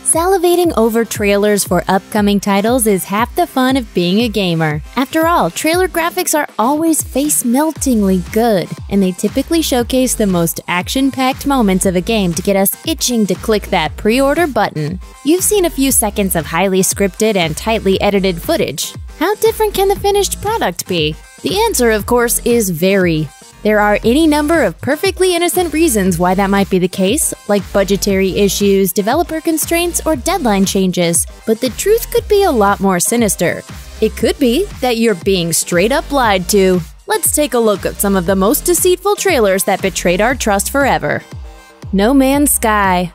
Salivating over trailers for upcoming titles is half the fun of being a gamer. After all, trailer graphics are always face-meltingly good, and they typically showcase the most action-packed moments of a game to get us itching to click that pre-order button. You've seen a few seconds of highly scripted and tightly edited footage. How different can the finished product be? The answer, of course, is very. There are any number of perfectly innocent reasons why that might be the case, like budgetary issues, developer constraints, or deadline changes, but the truth could be a lot more sinister. It could be that you're being straight up lied to. Let's take a look at some of the most deceitful trailers that betrayed our trust forever. No Man's Sky.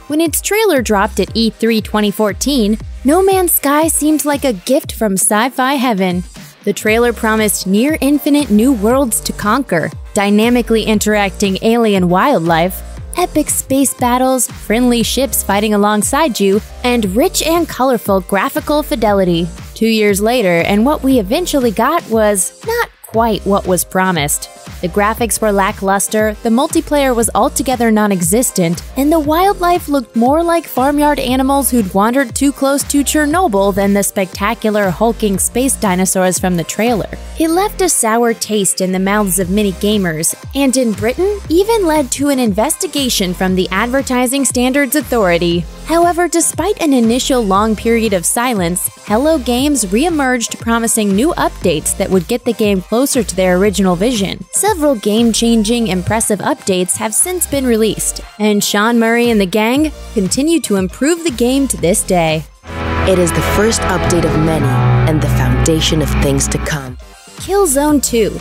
When its trailer dropped at E3 2014, No Man's Sky seemed like a gift from sci-fi heaven. The trailer promised near-infinite new worlds to conquer, dynamically interacting alien wildlife, epic space battles, friendly ships fighting alongside you, and rich and colorful graphical fidelity. 2 years later, and what we eventually got was not quite what was promised. The graphics were lackluster, the multiplayer was altogether non-existent, and the wildlife looked more like farmyard animals who'd wandered too close to Chernobyl than the spectacular hulking space dinosaurs from the trailer. It left a sour taste in the mouths of many gamers, and in Britain, even led to an investigation from the Advertising Standards Authority. However, despite an initial long period of silence, Hello Games re-emerged promising new updates that would get the game closer to their original vision. Several game-changing, impressive updates have since been released, and Sean Murray and the gang continue to improve the game to this day. It is the first update of many, and the foundation of things to come. Killzone 2.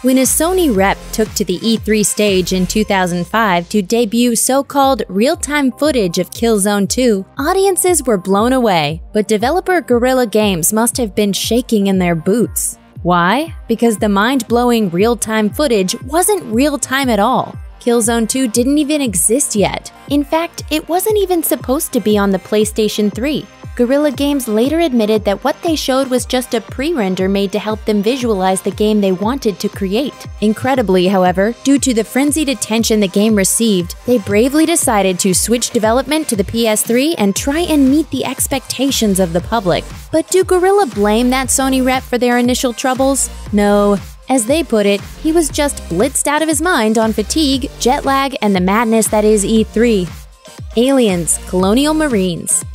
When a Sony rep took to the E3 stage in 2005 to debut so-called real-time footage of Killzone 2, audiences were blown away, but developer Guerrilla Games must have been shaking in their boots. Why? Because the mind-blowing real-time footage wasn't real-time at all. Killzone 2 didn't even exist yet. In fact, it wasn't even supposed to be on the PlayStation 3. Guerrilla Games later admitted that what they showed was just a pre-render made to help them visualize the game they wanted to create. Incredibly, however, due to the frenzied attention the game received, they bravely decided to switch development to the PS3 and try and meet the expectations of the public. But do Guerrilla blame that Sony rep for their initial troubles? No. As they put it, he was just blitzed out of his mind on fatigue, jet lag, and the madness that is E3. Aliens, Colonial Marines.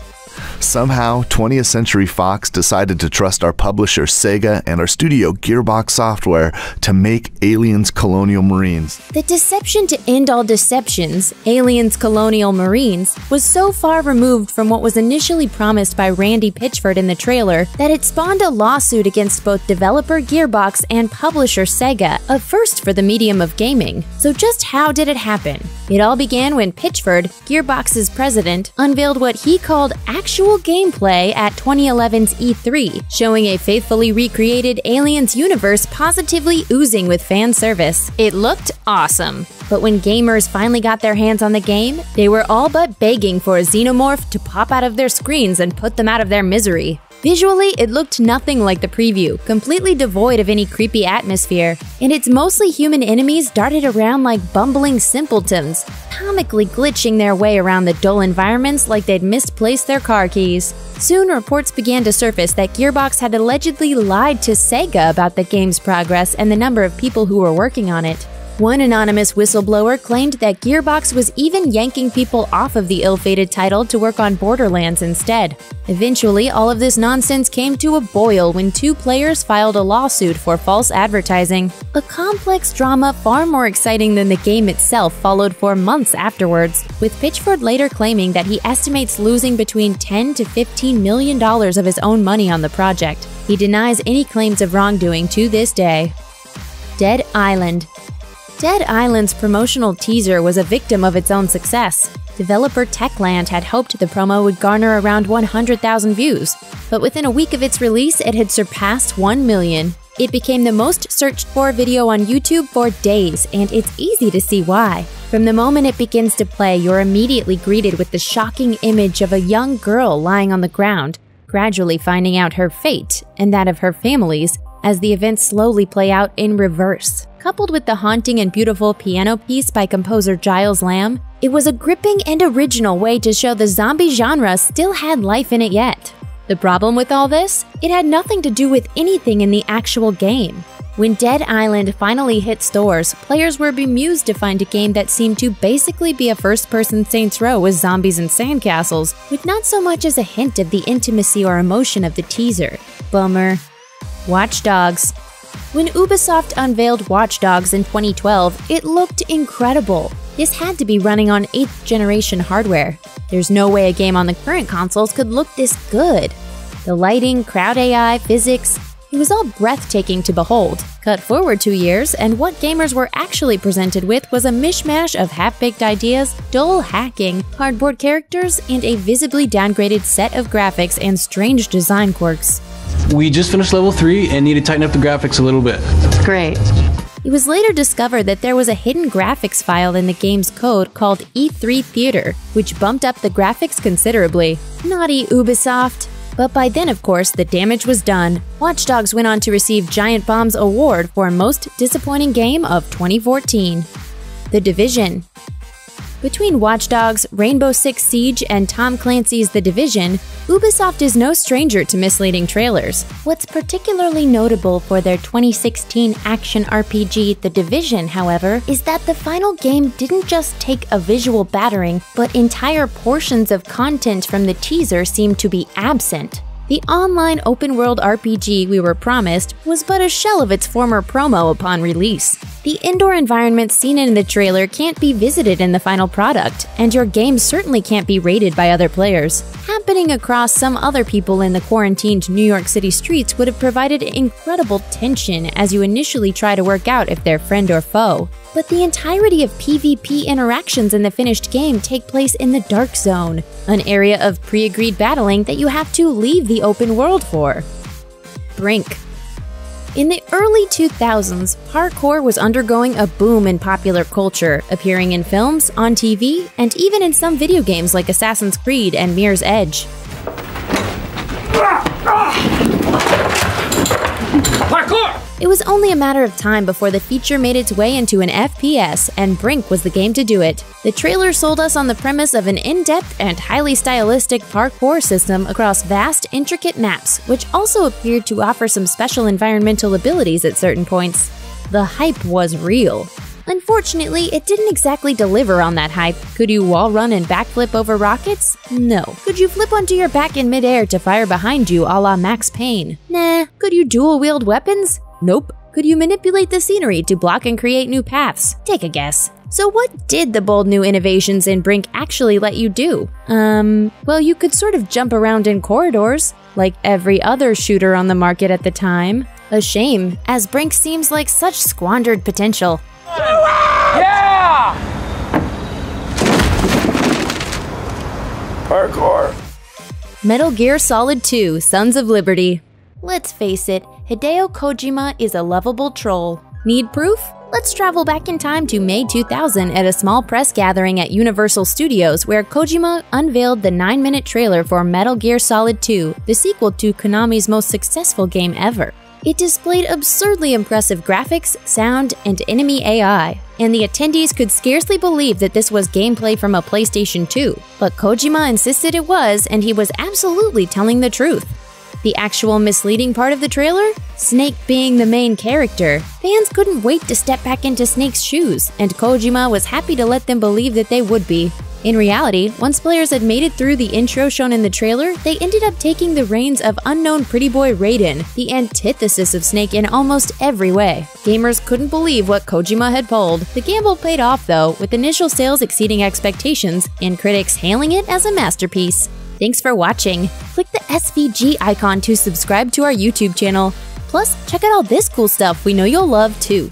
Somehow, 20th Century Fox decided to trust our publisher Sega and our studio Gearbox Software to make Aliens Colonial Marines. The deception to end all deceptions, Aliens Colonial Marines, was so far removed from what was initially promised by Randy Pitchford in the trailer that it spawned a lawsuit against both developer Gearbox and publisher Sega, a first for the medium of gaming. So just how did it happen? It all began when Pitchford, Gearbox's president, unveiled what he called actual gameplay at 2011's E3, showing a faithfully recreated Aliens universe positively oozing with fan service. It looked awesome. But when gamers finally got their hands on the game, they were all but begging for a xenomorph to pop out of their screens and put them out of their misery. Visually, it looked nothing like the preview, completely devoid of any creepy atmosphere, and its mostly human enemies darted around like bumbling simpletons, comically glitching their way around the dull environments like they'd misplaced their car keys. Soon, reports began to surface that Gearbox had allegedly lied to Sega about the game's progress and the number of people who were working on it. One anonymous whistleblower claimed that Gearbox was even yanking people off of the ill-fated title to work on Borderlands instead. Eventually, all of this nonsense came to a boil when two players filed a lawsuit for false advertising. A complex drama far more exciting than the game itself followed for months afterwards, with Pitchford later claiming that he estimates losing between $10 to $15 million of his own money on the project. He denies any claims of wrongdoing to this day. Dead Island. Dead Island's promotional teaser was a victim of its own success. Developer Techland had hoped the promo would garner around 100,000 views, but within a week of its release, it had surpassed 1 million. It became the most searched for video on YouTube for days, and it's easy to see why. From the moment it begins to play, you're immediately greeted with the shocking image of a young girl lying on the ground, gradually finding out her fate and that of her family's as the events slowly play out in reverse. coupled with the haunting and beautiful piano piece by composer Giles Lamb, it was a gripping and original way to show the zombie genre still had life in it yet. The problem with all this? It had nothing to do with anything in the actual game. When Dead Island finally hit stores, players were bemused to find a game that seemed to basically be a first-person Saints Row with zombies and sandcastles, with not so much as a hint of the intimacy or emotion of the teaser. Bummer. Watch Dogs. When Ubisoft unveiled Watch Dogs in 2012, it looked incredible. This had to be running on 8th generation hardware. There's no way a game on the current consoles could look this good. The lighting, crowd AI, physics, it was all breathtaking to behold. Cut forward 2 years, and what gamers were actually presented with was a mishmash of half-baked ideas, dull hacking, cardboard characters, and a visibly downgraded set of graphics and strange design quirks. We just finished level 3 and need to tighten up the graphics a little bit. Great. It was later discovered that there was a hidden graphics file in the game's code called E3 Theater, which bumped up the graphics considerably. Naughty Ubisoft. But by then, of course, the damage was done. Watch Dogs went on to receive Giant Bomb's award for Most Disappointing Game of 2014. The Division. Between Watch Dogs, Rainbow Six Siege, and Tom Clancy's The Division, Ubisoft is no stranger to misleading trailers. What's particularly notable for their 2016 action RPG The Division, however, is that the final game didn't just take a visual battering, but entire portions of content from the teaser seemed to be absent. The online open-world RPG we were promised was but a shell of its former promo upon release. The indoor environments seen in the trailer can't be visited in the final product, and your game certainly can't be rated by other players. Happening across some other people in the quarantined New York City streets would have provided incredible tension as you initially try to work out if they're friend or foe. But the entirety of PvP interactions in the finished game take place in the Dark Zone, an area of pre-agreed battling that you have to leave the open world for. Brink. In the early 2000s, parkour was undergoing a boom in popular culture, appearing in films, on TV, and even in some video games like Assassin's Creed and Mirror's Edge. Parkour! It was only a matter of time before the feature made its way into an FPS, and Brink was the game to do it. The trailer sold us on the premise of an in-depth and highly stylistic parkour system across vast, intricate maps, which also appeared to offer some special environmental abilities at certain points. The hype was real. Unfortunately, it didn't exactly deliver on that hype. Could you wall run and backflip over rockets? No. Could you flip onto your back in midair to fire behind you a la Max Payne? Nah. Could you dual-wield weapons? Nope. Could you manipulate the scenery to block and create new paths? Take a guess. So what did the bold new innovations in Brink actually let you do? Well, you could sort of jump around in corridors, like every other shooter on the market at the time. A shame, as Brink seems like such squandered potential. Yeah! Parkour. Metal Gear Solid 2: Sons of Liberty. Let's face it, Hideo Kojima is a lovable troll. Need proof? Let's travel back in time to May 2000 at a small press gathering at Universal Studios where Kojima unveiled the 9-minute trailer for Metal Gear Solid 2, the sequel to Konami's most successful game ever. It displayed absurdly impressive graphics, sound, and enemy AI, and the attendees could scarcely believe that this was gameplay from a PlayStation 2. But Kojima insisted it was, and he was absolutely telling the truth. The actual misleading part of the trailer? Snake being the main character. Fans couldn't wait to step back into Snake's shoes, and Kojima was happy to let them believe that they would be. In reality, once players had made it through the intro shown in the trailer, they ended up taking the reins of unknown pretty boy Raiden, the antithesis of Snake in almost every way. Gamers couldn't believe what Kojima had pulled. The gamble paid off though, with initial sales exceeding expectations, and critics hailing it as a masterpiece. Thanks for watching. Click the SVG icon to subscribe to our YouTube channel. Plus, check out all this cool stuff we know you'll love too.